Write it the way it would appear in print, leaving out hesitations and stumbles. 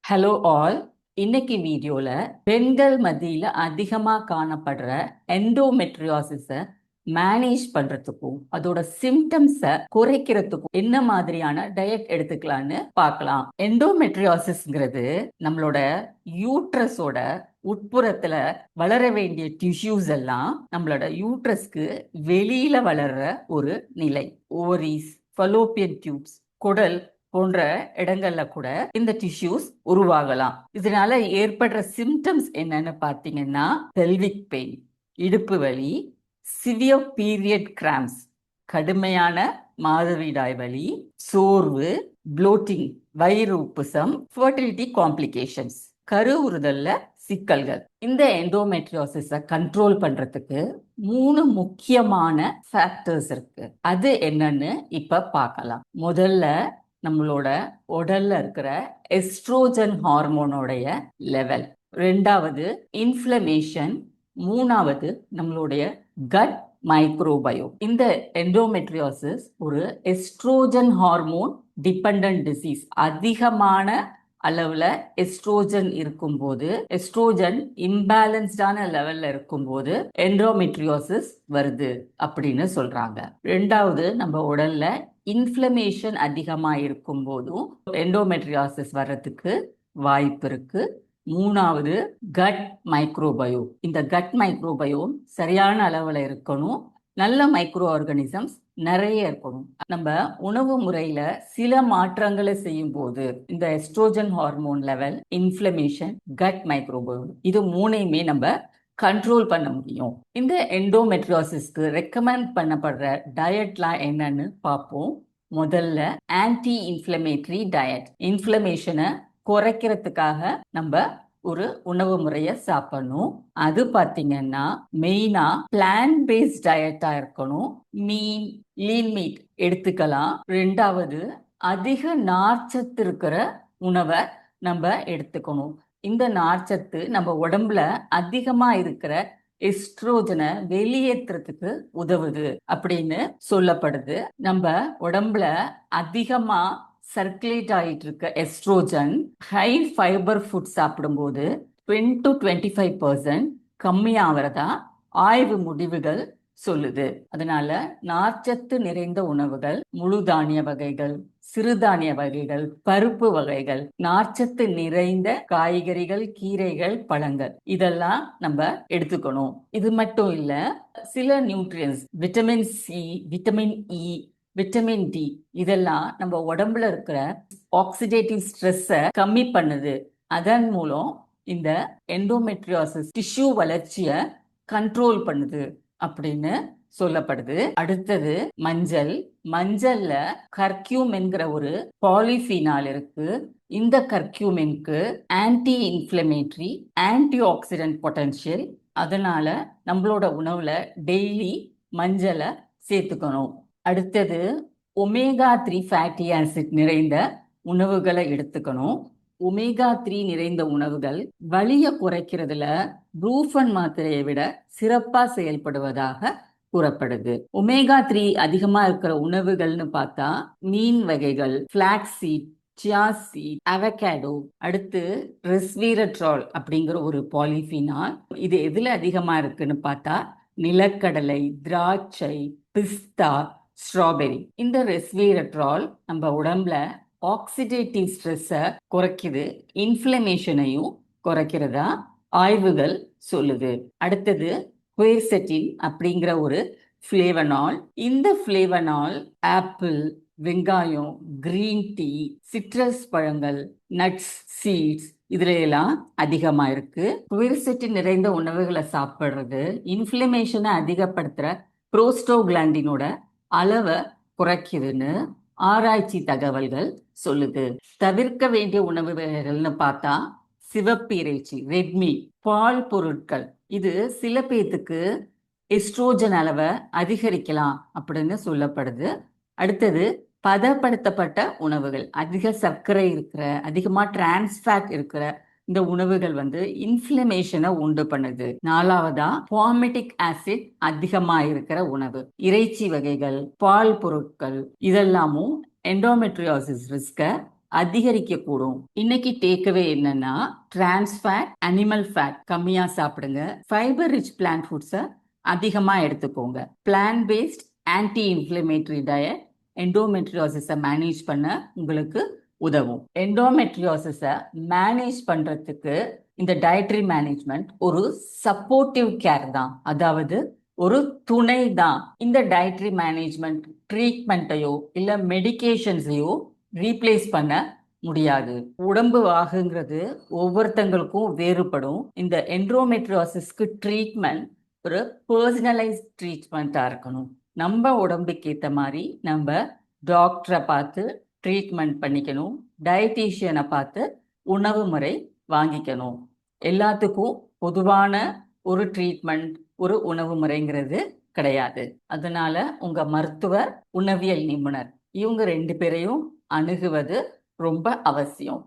Hello all. இன்னைக்கு வீடியோல பெண்கள் மத்தியில அதிகமா காணப்படுற எண்டோமெட்ரியாசிஸ மேனேஜ் பண்றதுக்கும் அதோட சிம்டம்ஸ குறைக்கிறதுக்கும் என்ன மாதிரியான டயட் எடுத்துக்கலாம்னு பார்க்கலாம். எண்டோமெட்ரியாசிஸ்ங்கிறது நம்மளோட யூட்ரஸோட உட்புறத்துல வளர வேண்டிய டிஷ்யூஸ் எல்லாம் நம்மளோட யூட்ரஸ்க்கு வெளியில வளர்ற ஒரு நிலை. ஓவரீஸ், ஃபலோப்பியன் டியூப்ஸ், குடல் போன்ற இடங்கள்ல கூட இந்த டிஷ்யூஸ் உருவாகலாம். இதனால ஏற்படுற சிம்டம்ஸ் என்னன்னு பார்த்தீங்கன்னா பெல்விக் பெயின், இடுப்பு வலி, சிவியர் பீரியட் கிராம்ஸ், கடுமையான மாதவிடாய் வலி, சோர்வு, ப்ளோட்டிங், வயிறு உப்புசம், ஃபர்டிலிட்டி காம்ப்ளிகேஷன்ஸ், கருவுறுதல்ல சிக்கல்கள். இந்த எண்டோமெட்ரியோசிஸை கண்ட்ரோல் பண்றதுக்கு 3 முக்கியமான ஃபேக்டர்ஸ் இருக்கு. அது என்னன்னு இப்ப பார்க்கலாம். முதல்ல நம்மளோட உடல்ல இருக்கிற எஸ்ட்ரோஜன் ஹார்மோனோடைய லெவல், ரெண்டாவது இன்ஃப்ளமேஷன், மூணாவது நம்மளுடைய கட் மைக்ரோபயோ. இந்த எண்டோமெட்ரியோசிஸ் ஒரு எஸ்ட்ரோஜன் ஹார்மோன் டிபெண்டன்ட் டிசீஸ். அதிகமான அளவுல எஸ்ட்ரோஜன் இருக்கும்போது, எஸ்ட்ரோஜன் இம்பேலன்ஸ்டான லெவல்ல இருக்கும்போது எண்டோமெட்ரியோசிஸ் வருது அப்படின்னு சொல்றாங்க. ரெண்டாவது, நம்ம உடல்ல இன்ஃப்ளமேஷன் அதிகமா இருக்கும் போதும் எண்டோமெட்ரியாசிஸ் வர்றதுக்கு வாய்ப்பு இருக்கு. மூணாவது, கட் மைக்ரோபயோ. இந்த கட் மைக்ரோபயோம் சரியான அளவுல இருக்கணும். நல்ல மைக்ரோ ஆர்கானிசம்ஸ் நிறைய இருக்கணும். நம்ம உணவு முறையில சில மாற்றங்களை செய்யும் போது இந்த estrogen hormone level, inflammation, gut microbiome, இது மூணையுமே நம்ம கண்ட்ரோல் பண்ண முடியும். இந்த எண்டோமெட்ரியோசிஸ்க்கு ரெக்கமெண்ட் பண்ணப்படுற டயட்லாம் என்னன்னு பார்ப்போம். முதல்ல ஆன்டி இன்ஃப்ளமேட்டரி டயட். இன்ஃப்ளமேஷனை குறைக்கிறதுக்காக நம்ம ஒரு உணவு முறையை சாப்பிடணும். அது பார்த்தீங்கன்னா மெயினா பிளான்ட் பேஸ்ட் டயட்டா இருக்கணும். மீன், லீன் மீட் எடுத்துக்கலாம். ரெண்டாவது, அதிக நார்ச்சத்து இருக்கிற உணவை நம்ம எடுத்துக்கணும். இந்த நார்ச்சத்து நம்ம உடம்புல அதிகமா இருக்கிற எஸ்ட்ரோஜனை வெளியேற்றுறதுக்கு உதவுது அப்படின்னு சொல்லப்படுது. நம்ம உடம்புல அதிகமா சர்க்குலேட் ஆகிட்டு இருக்க எஸ்ட்ரோஜன் ஹை ஃபைபர் ஃபுட் சாப்பிடும்போது 20 to 25% கம்மியாகிறதா ஆய்வு முடிவுகள் சொல்லுது. அதனால நார்ச்சத்து நிறைந்த உணவுகள், முழு தானிய வகைகள், சிறுதானிய வகைகள், பருப்பு வகைகள், நார்ச்சத்து நிறைந்த காய்கறிகள், கீரைகள், பழங்கள், இதெல்லாம் நம்ம எடுத்துக்கணும். இது மட்டும் இல்ல, சில nutrients, vitamin C, vitamin E, vitamin D, இதெல்லாம் நம்ம உடம்புல இருக்கிற ஆக்சிடேட்டிவ் ஸ்ட்ரெஸ்ஸை கம்மி பண்ணுது. அதன் மூலம் இந்த எண்டோமெட்ரியோசிஸ் டிஷ்யூ வளர்ச்சியை கண்ட்ரோல் பண்ணுது அப்படின்னு சொல்லப்படுது. அடுத்தது மஞ்சள். மஞ்சள்ல கர்க்யூமின்ங்கிற ஒரு பாலிஃபினால் இருக்கு. இந்த கர்க்யூமின்க்கு anti inflammatory, anti oxidant potential. அதனால நம்மளோட உணவுல டெய்லி மஞ்சளை சேர்த்துக்கணும். அடுத்தது ஒமேகா 3 ஃபேட்டி ஆசிட் நிறைந்த உணவுகளை எடுத்துக்கணும். ஒமேகா 3 நிறைந்த உணவுகள் வலியை குறைக்கிறதுல ப்ரூஃபன் மாத்திரையை விட சிறப்பா செயல்படுவதாக கூறப்படுது. ஒமேகா 3 அதிகமா இருக்கிற உணவுகள்னு பார்த்தா மீன் வகைகள், flax seed, chia seed, avocado. அடுத்து ரெஸ்வீரட்ரால் அப்படிங்கிற ஒரு பாலிஃபினால். இது எதுல அதிகமா இருக்குன்னு பார்த்தா நிலக்கடலை, திராட்சை, பிஸ்தா, ஸ்ட்ராபெரி. இந்த ரெஸ்வீரட்ரால் நம்ம உடம்புல ஆக்சிடேட்டிவ் ஸ்ட்ரெஸ்ஸை குறைக்குது, இன்ஃப்ளமேஷனையும் குறைக்கிறதா ஆய்வுகள் சொல்லுது. அடுத்தது குயர்செட்டின் அப்படிங்கிற ஒரு ஃப்ளேவனால். இந்த ஃப்ளேவனால் ஆப்பிள், வெங்காயம், கிரீன் டீ, சிட்ரஸ் பழங்கள், நட்ஸ், சீட்ஸ், இதுல எல்லாம் அதிகமா இருக்கு. குயர்செட்டின் நிறைந்த உணவுகளை சாப்பிடுறது இன்ஃப்ளமேஷனை அதிகப்படுத்துற புரோஸ்டோகிளாண்டினோட அளவை குறைக்குதுன்னு ஆராய்ச்சி தகவல்கள் சொல்லுது. தவிர்க்க வேண்டிய உணவு வகைகள்னு பார்த்தா சிவப்பு இறைச்சி, ரெட் மீட், பால் பொருட்கள். இது சில பேத்துக்கு எஸ்ட்ரோஜன் அளவை அதிகரிக்கலாம் அப்படின்னு சொல்லப்படுது. அடுத்தது பதப்படுத்தப்பட்ட உணவுகள். அதிக சர்க்கரை இருக்கிற, அதிகமா டிரான்ஸ்ஃபேட் இருக்கிற இந்த உணவுகள் இன்ஃப்ளமேஷனை உண்டு பண்ணுது. நாலாவதா ஃபார்மிட்டிக் ஆசிட் அதிகமா இருக்கிற உணவு, இறைச்சி வகைகள், பால் பொருட்கள், இதெல்லாமும் எண்டோமெட்ரியோசிஸ் ரிஸ்கை அதிகரிக்கக்கூடும். இன்னைக்கு டேக்அவே என்னன்னா, டிரான்ஸ் ஃபேட், அனிமல் ஃபேட் கம்மியா சாப்பிடுங்க. ஃபைபர் ரிச் பிளான்ட் ஃபுட்ஸை அதிகமா எடுத்துக்கோங்க. Plant based anti inflammatory diet எண்டோமெட்ரியோசிஸை மேனேஜ் பண்ண உங்களுக்கு உதவும். எண்டோமெட்ரியோசிஸை மேனேஜ் பண்றதுக்கு இந்த டயட்ரி மேனேஜ்மெண்ட் ஒரு சப்போர்ட்டிவ் கேர் தான், அதாவது ஒரு துணை தான். இந்த டயட்ரி மேனேஜ்மெண்ட் ட்ரீட்மெண்ட்டையோ இல்ல மெடிகேஷன்ஸையோ ரீப்ளேஸ் பண்ண முடியாது. உடம்பு வாகுங்கிறது ஒவ்வொருத்தங்களுக்கும் வேறுபடும். இந்த எண்டோமெட்ரியோசிஸ்க்கு ட்ரீட்மெண்ட் ஒரு பர்சனலைஸ் ட்ரீட்மெண்ட்டா இருக்கணும். நம்ம உடம்புக்கு ஏற்ற மாதிரி நம்ம டாக்டரை பார்த்து ட்ரீட்மெண்ட் பண்ணிக்கணும். டயட்டீஷியனை பார்த்து உணவு முறை வாங்கிக்கணும். எல்லாத்துக்கும் பொதுவான ஒரு ட்ரீட்மெண்ட், ஒரு உணவு முறைங்கிறது கிடையாது. அதனால உங்க மருத்துவர், உணவியல் நிபுணர் இவங்க 2 பேரையும் அணுகுவது ரொம்ப அவசியம்.